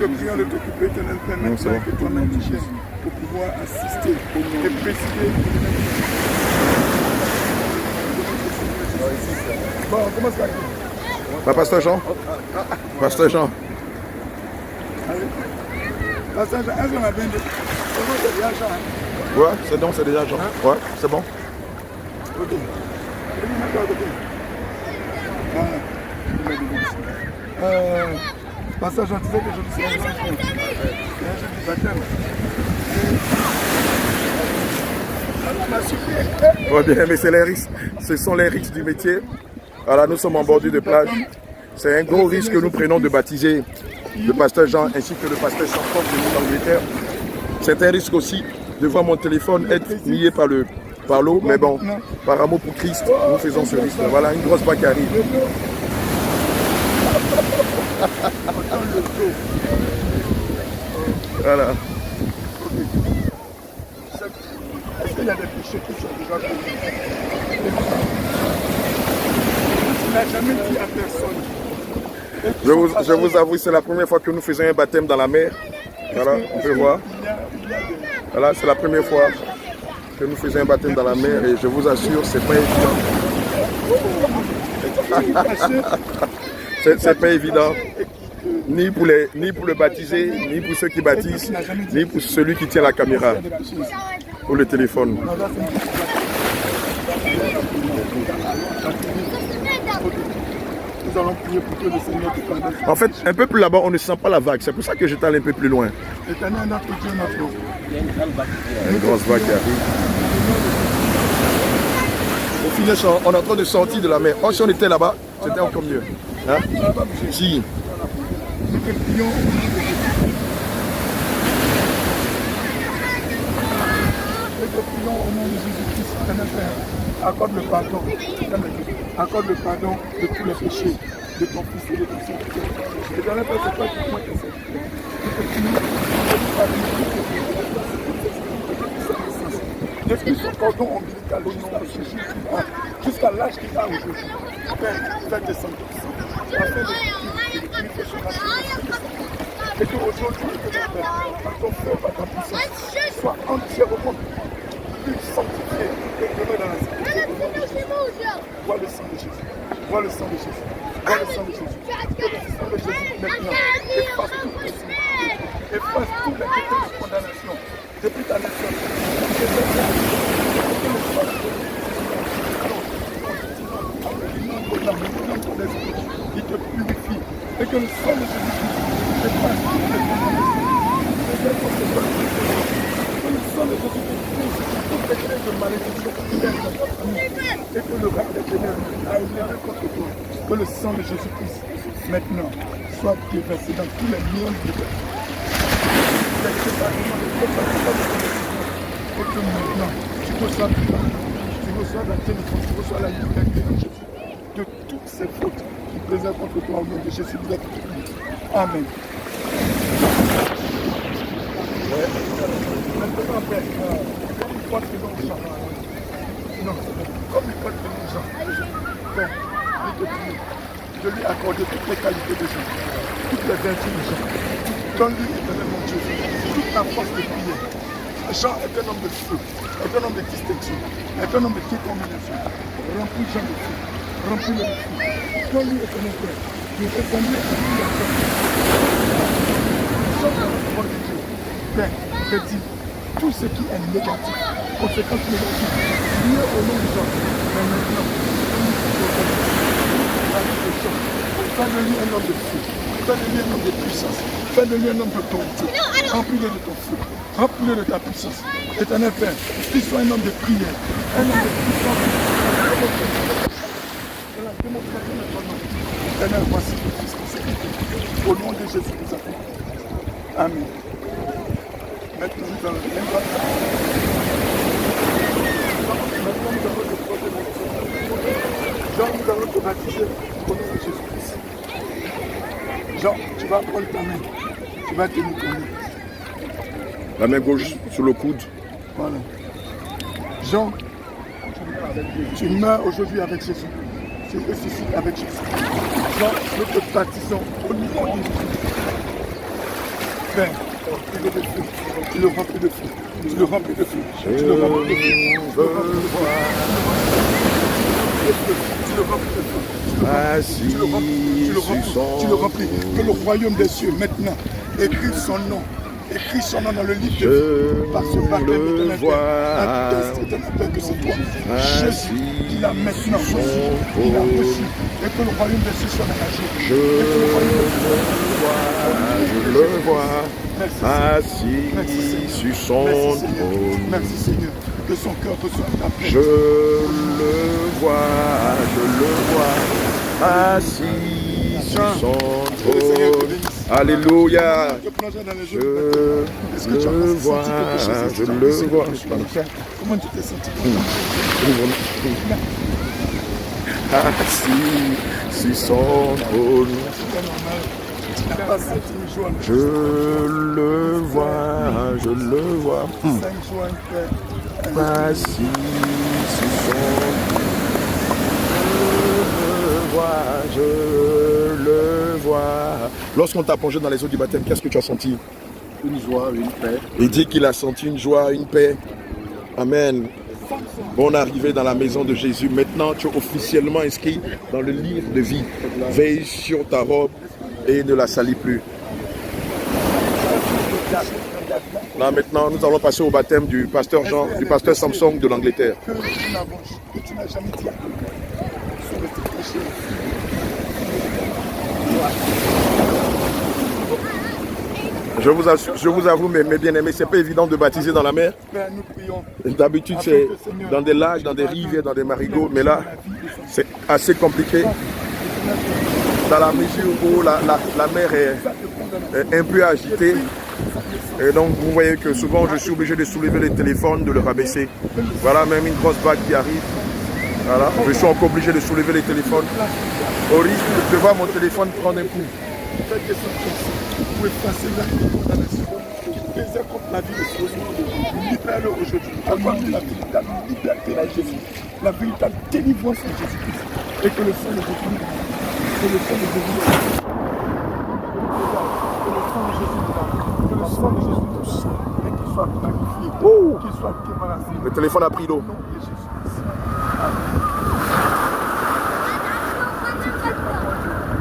te prions de t'occuper, éternel Père, maintenant que toi-même tu gères pour pouvoir assister et présider. Bon, on commence par qui? Pasteur Jean. Pasteur Jean. Allez. Pasteur Jean, est-ce qu'on a bien dit? C'est déjà Jean, hein? Ouais, c'est bon, c'est déjà Jean. Ouais, c'est bon. Ok. Pasteur Jean, tu sais que je me suis un jour du baptême. Ouais, bien, mais c'est les risques. Ce sont les risques du métier. Voilà, nous sommes en bordure de plage. C'est un gros risque que nous prenons de baptiser le pasteur Jean ainsi que le pasteur Jean-Paul de l'Angleterre. C'est un risque aussi de voir mon téléphone être nié par l'eau, mais bon, par amour pour Christ, nous faisons ce risque. Voilà, une grosse vague qui arrive. Voilà. Est-ce qu'il y a des péchés qui sont déjà commis? Tu n'as jamais dit à personne. Je vous avoue, c'est la première fois que nous faisons un baptême dans la mer. Voilà, on peut voir. Voilà, c'est la première fois que nous faisons un baptême dans la mer et je vous assure, c'est pas évident. C'est pas évident. Ni pour le baptisé, ni pour ceux qui baptisent, ni pour celui qui tient la caméra ou le téléphone. Nous allons prier pour que le Seigneur te pardonne. En fait, un peu plus là-bas, on ne sent pas la vague. C'est pour ça que je t'allais un peu plus loin. Éternel, notre Dieu, notre Roi. Il y a une grosse vague qui arrive. Au final, on est en train de sortir de la mer. Oh, si on était là-bas, c'était encore mieux. Hein? Si. Nous te prions. Nous te prions au nom de Jésus-Christ, éternel Père. Accorde le pardon. Accorde le pardon de tous les péchés de ton fils et de ton serviteur. Éternel Père, c'est toi qui pointes tes serviteurs. Nous te prions de pardonner depuis son cordon ombilical jusqu'à Jésus, jusqu'à l'âge qu'il a aujourd'hui. Père, fais descendre tout ça. Afin de purifier son âme. Et qu'aujourd'hui, par ton feu, par ta puissance, soit entièrement sanctifié et demeure dans la sainteté. Vois le sang de Jésus. Vois le sang de Jésus. Vois le sang de Jésus. Que le sang de Jésus maintenant efface toute possibilité. Efface toutes les questions de condamnation depuis ta naissance. Il te purifie et que le sang de Jésus efface toutes les condamnations. Que le sang de Jésus brise toutes les clés de malédiction et que le rap des ténèbres a élevé contre toi. Que le sang de Jésus-Christ maintenant soit déversé dans tous les mondes de ta vie. Et que maintenant tu reçois la délivrance, tu reçois la liberté de Jésus de toutes ces fautes qui présentent contre toi au nom de Jésus. Amen. Maintenant, Père, comme il porte les gens, non, comme il porte les gens, Père, je lui accorde toutes les qualités de Jean, toutes les vertus de Jean. Donne-lui, éternel mon Dieu, toute la force de prier. Jean est un homme de feu, est un homme de distinction, est un homme de détermination. Remplis Jean de feu, remplis-le de feu. Donne-lui, éternel Père, de reconduire à lui la force. Jean est la parole de Dieu. Père, redis tout ce qui est négatif, conséquence négative, lié au nom de Jean. Mais maintenant, fais de lui un homme de feu, fais de lui un homme de puissance, fais de lui un homme d'autorité. Remplis-le de ton feu, remplis-le de ta puissance. Éternel Père, qu'il soit un homme de prière, un homme de puissance. De la démonstration de ton nom. Éternel, voici le Fils de Jésus. Au nom de Jésus, nous avons. Amen. Maintenant, nous allons Jean, nous allons te baptiser au nom de Jésus-Christ. Jean, tu vas prendre ta main. Tu vas tenir ton main. La main gauche sur le coude. Voilà. Jean, tu meurs aujourd'hui avec Jésus. Tu ressuscites avec Jésus. Jean, nous te baptisons au nom de Jésus. Père, il est de feu. Tu le remplis de feu. Tu le remplis de feu. Tu le remplis de feu. Tu le remplis de feu. Tu le remplis. Que le royaume des cieux, maintenant, écrit son nom. Écris son nom dans le livre de vie. Par ce baptême de atteste que c'est toi. Jésus, il a maintenant reçu. Il a reçu. Et que le royaume des cieux soit engagé. Je le vois. Assis sur son trône. Merci Seigneur. Que son cœur reçoive ta paix. Je le vois. Assis sur son trône. Alléluia. Je le vois. Comment tu t'es senti? Assis sur son trône. Je le vois. Assis sur son trône. Je le vois. Lorsqu'on t'a plongé dans les eaux du baptême, qu'est-ce que tu as senti? Une joie, une paix. Il dit qu'il a senti une joie, une paix. Amen. Bonne arrivée dans la maison de Jésus. Maintenant, tu es officiellement inscrit dans le livre de vie. Veille sur ta robe et ne la salis plus. Là, maintenant, nous allons passer au baptême du pasteur Jean, du pasteur Samson de l'Angleterre. Que tu n'as jamais dit. Je vous avoue, mes bien-aimés, c'est pas évident de baptiser dans la mer. D'habitude, c'est dans des lacs, dans des rivières, dans des marigots. Mais là, c'est assez compliqué. Dans la mesure où la mer est un peu agitée. Et donc, vous voyez que souvent, je suis obligé de soulever les téléphones, de le rabaisser. Voilà, même une grosse vague qui arrive. Voilà, je suis encore obligé de soulever les téléphones. Au risque de voir mon téléphone prendre un coup. Vous effacer la condamnation. Désert contre la vie de Jésus. Libère-le aujourd'hui. Accorde la véritable liberté à Jésus. La véritable délivrance à Jésus-Christ. Et que le sang de Jésus. Que le sang de Jésus. Que le sang de Jésus. Que le sang de Jésus touche. Et qu'il soit magnifié. Qu'il soit débarrassé. Le téléphone a pris l'eau.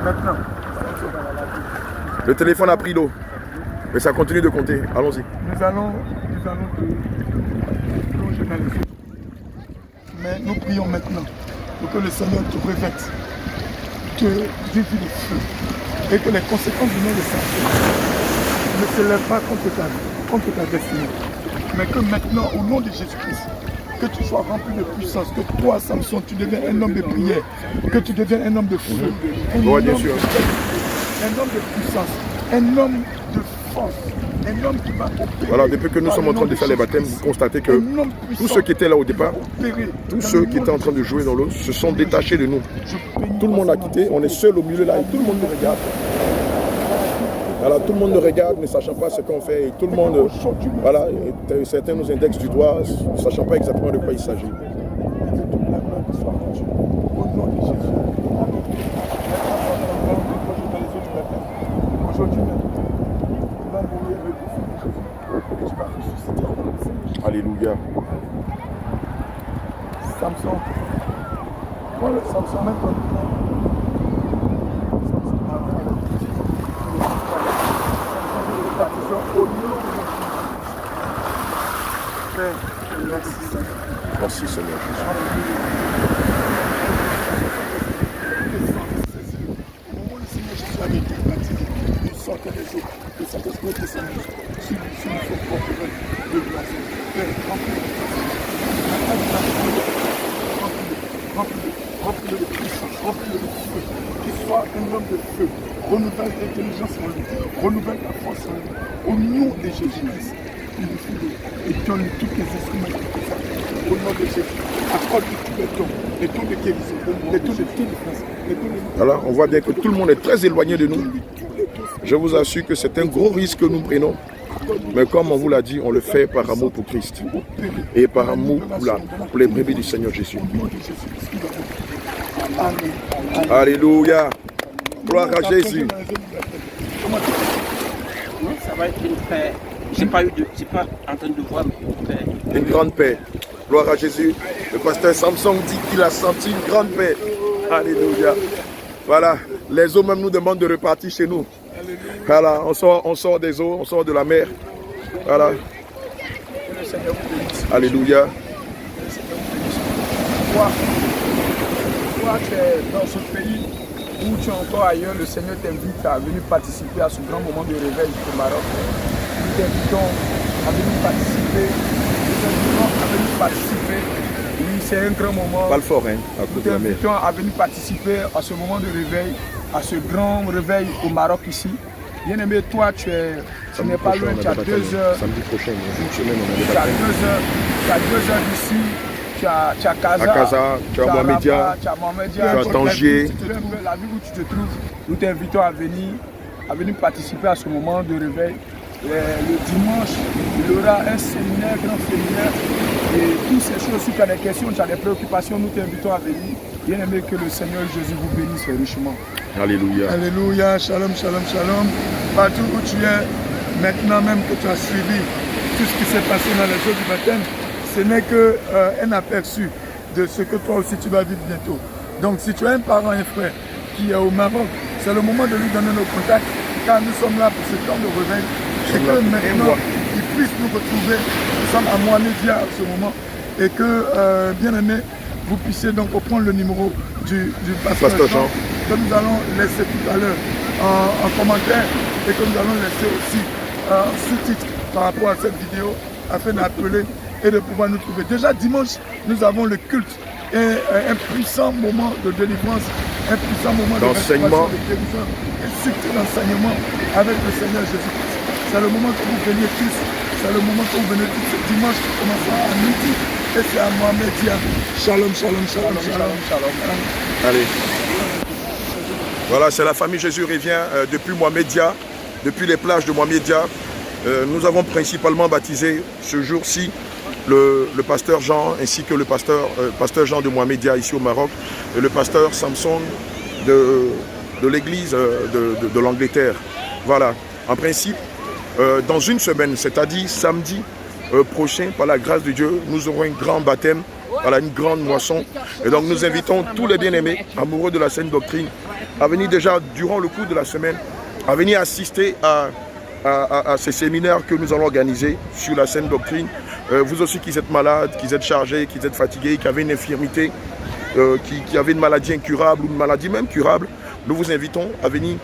Maintenant. Le téléphone a pris l'eau. Mais ça continue de compter. Allons-y. Nous allons te plonger dans les eaux. Mais nous prions maintenant pour que le Seigneur te revête, te dévie le feu. Et que les conséquences du nom de Saint ne se lèvent pas contre ta destinée. Mais que maintenant, au nom de Jésus-Christ, que tu sois rempli de puissance, que toi, Samson, tu deviens un homme de prière, que tu deviens un homme de feu, un homme de puissance, un homme de force, un homme qui va opérer. Voilà, depuis que nous sommes en train de faire les baptêmes, vous constatez que tous ceux qui étaient là au départ, tous ceux qui étaient en train de jouer dans l'eau, se sont détachés de nous. Tout le monde a quitté, on est seul au milieu là et tout le monde nous regarde. Voilà, tout le monde nous regarde, ne sachant pas ce qu'on fait. Et tout le monde, voilà, et certains nous indexent du doigt, ne sachant pas exactement de quoi il s'agit. Alléluia. Samson. Voilà, Samson même quand Merci Seigneur Jésus. Au moment où le Seigneur Jésus avait été baptisé, il sortait des eaux, que cet esprit descendait sur son propre de glaçon. Remplis-le de puissance, remplis-le de feu, qu'il soit un homme de feu, renouvelle l'intelligence en lui, renouvelle la force en lui, au nom de Jésus-Christ, et donne tous les instruments au nom de Jésus, accorde-lui tous les dons, les dons de guérison, les dons de délivrance, les dons de... Alors, on voit bien que tout le monde est très éloigné de nous. Je vous assure que c'est un gros risque que nous prenons. Mais comme on vous l'a dit, on le fait par amour pour Christ et par amour pour les brebis du Seigneur Jésus. Alléluia. Gloire à Jésus. Non, ça va être une paix. J'ai pas en train de voir une paix. Une grande paix. Gloire à Jésus. Le pasteur Samson dit qu'il a senti une grande paix. Alléluia. Voilà. Les eaux même nous demandent de repartir chez nous. Voilà. On sort des eaux, on sort de la mer. Voilà. Alléluia. Toi, tu es dans ce pays où tu es encore ailleurs, le Seigneur t'invite à venir participer à ce grand moment de réveil au Maroc. Nous t'invitons à venir participer. Oui, c'est un grand moment. Pas le fort, hein, Nous t'invitons à venir participer à ce moment de réveil, à ce grand réveil au Maroc ici. Bien aimé, toi, tu n'es pas loin, tu as 2 heures. Samedi prochain, une semaine, on a Tu as 2 heures d'ici. Tu as Casa, tu as Mohamedia, tu as Mohamedia, tu as Tangier. La ville où tu te trouves, nous t'invitons à venir participer à ce moment de réveil. Le dimanche, il y aura un séminaire, grand séminaire, et toutes ces choses, si tu as des questions, tu as des préoccupations, nous t'invitons à venir. Bien aimé, que le Seigneur Jésus vous bénisse richement. Alléluia. Alléluia, shalom, shalom, shalom. Partout où tu es, maintenant même que tu as suivi tout ce qui s'est passé dans les jours du baptême, ce n'est qu'un aperçu de ce que toi aussi tu vas vivre bientôt. Donc si tu as un parent, un frère qui est au Maroc, c'est le moment de lui donner nos contacts, car nous sommes là pour ce temps de réveil. Et que maintenant, il puisse nous retrouver. Nous sommes à Mohamedia à ce moment. Et que, bien aimé, vous puissiez donc reprendre le numéro du pasteur Jean, que nous allons laisser tout à l'heure en commentaire, et que nous allons laisser aussi sous-titres par rapport à cette vidéo, afin d'appeler et de pouvoir nous trouver. Déjà dimanche, nous avons le culte et un puissant moment de délivrance, un puissant moment d'enseignement, de guérison, et surtout d'enseignement avec le Seigneur Jésus-Christ. C'est le moment que vous veniez tous, c'est le moment que vous venez tous ce dimanche qui commencera à midi, et c'est à Mohamedia. Shalom, shalom, shalom, shalom, shalom. Allez. Voilà, c'est la famille Jésus revient depuis Mohamedia, depuis les plages de Mohamedia. Nous avons principalement baptisé ce jour-ci le pasteur Jean ainsi que le pasteur Jean de Mohamedia ici au Maroc et le pasteur Samson de l'église de l'Angleterre. Voilà, en principe, dans une semaine, c'est-à-dire samedi prochain, par la grâce de Dieu, nous aurons un grand baptême, voilà, une grande moisson. Et donc nous invitons tous les bien-aimés, amoureux de la saine doctrine, à venir déjà durant le cours de la semaine, à venir assister à ces séminaires que nous allons organiser sur la saine doctrine. Vous aussi qui êtes malades, qui êtes chargés, qui êtes fatigués, qui avez une infirmité, qui avez une maladie incurable ou une maladie même curable, nous vous invitons à venir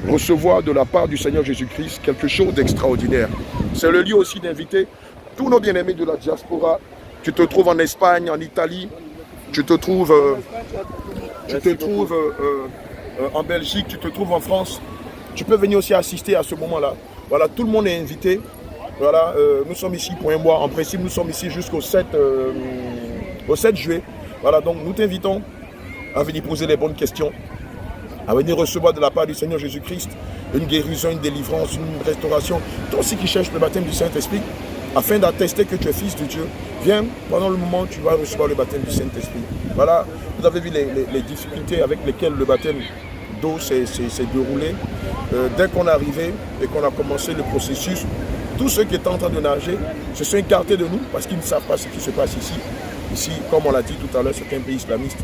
recevoir de la part du Seigneur Jésus-Christ quelque chose d'extraordinaire. C'est le lieu aussi d'inviter tous nos bien-aimés de la diaspora. Tu te trouves en Espagne, en Italie, tu te trouves en Belgique, tu te trouves en France. Tu peux venir aussi assister à ce moment-là. Voilà, tout le monde est invité. Voilà, nous sommes ici pour un mois. En principe, nous sommes ici jusqu'au 7 juillet. Voilà, donc nous t'invitons à venir poser les bonnes questions, à venir recevoir de la part du Seigneur Jésus-Christ une guérison, une délivrance, une restauration. Toi aussi qui cherches le baptême du Saint-Esprit, afin d'attester que tu es fils de Dieu, viens, pendant le moment où tu vas recevoir le baptême du Saint-Esprit. Voilà, vous avez vu les difficultés avec lesquelles le baptême d'eau s'est déroulé. Dès qu'on est arrivé et qu'on a commencé le processus, tous ceux qui étaient en train de nager se sont écartés de nous parce qu'ils ne savent pas ce qui se passe ici. Ici, comme on l'a dit tout à l'heure, c'est un pays islamiste.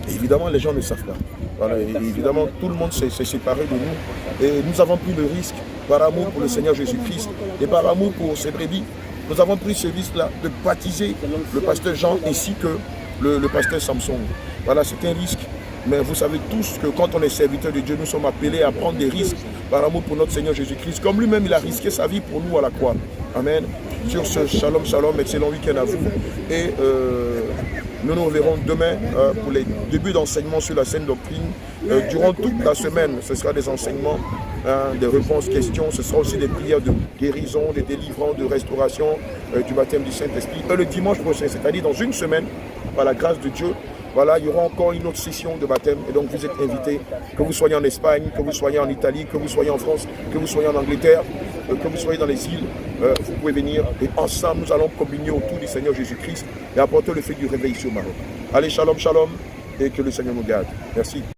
Et évidemment, les gens ne savent pas. Voilà, et évidemment, tout le monde s'est séparé de nous. Et nous avons pris le risque, par amour pour le Seigneur Jésus-Christ et par amour pour ses brebis, nous avons pris ce risque-là de baptiser le pasteur Jean ainsi que le pasteur Samson. Voilà, c'est un risque. Mais vous savez tous que quand on est serviteur de Dieu, nous sommes appelés à prendre des risques par amour pour notre Seigneur Jésus-Christ. Comme lui-même, il a risqué sa vie pour nous à la croix. Amen. Sur ce shalom, shalom, excellent week-end à vous. Et nous nous reverrons demain pour les débuts d'enseignement sur la saine doctrine. Durant toute la semaine, ce sera des enseignements, des réponses, questions. Ce sera aussi des prières de guérison, des délivrances, de restauration du baptême du Saint-Esprit. Le dimanche prochain, c'est-à-dire dans une semaine, par la grâce de Dieu, voilà, il y aura encore une autre session de baptême et donc vous êtes invités, que vous soyez en Espagne, que vous soyez en Italie, que vous soyez en France, que vous soyez en Angleterre, que vous soyez dans les îles, vous pouvez venir et ensemble nous allons communier autour du Seigneur Jésus-Christ et apporter le fait du réveil ici au Maroc. Allez, shalom, shalom et que le Seigneur nous garde. Merci.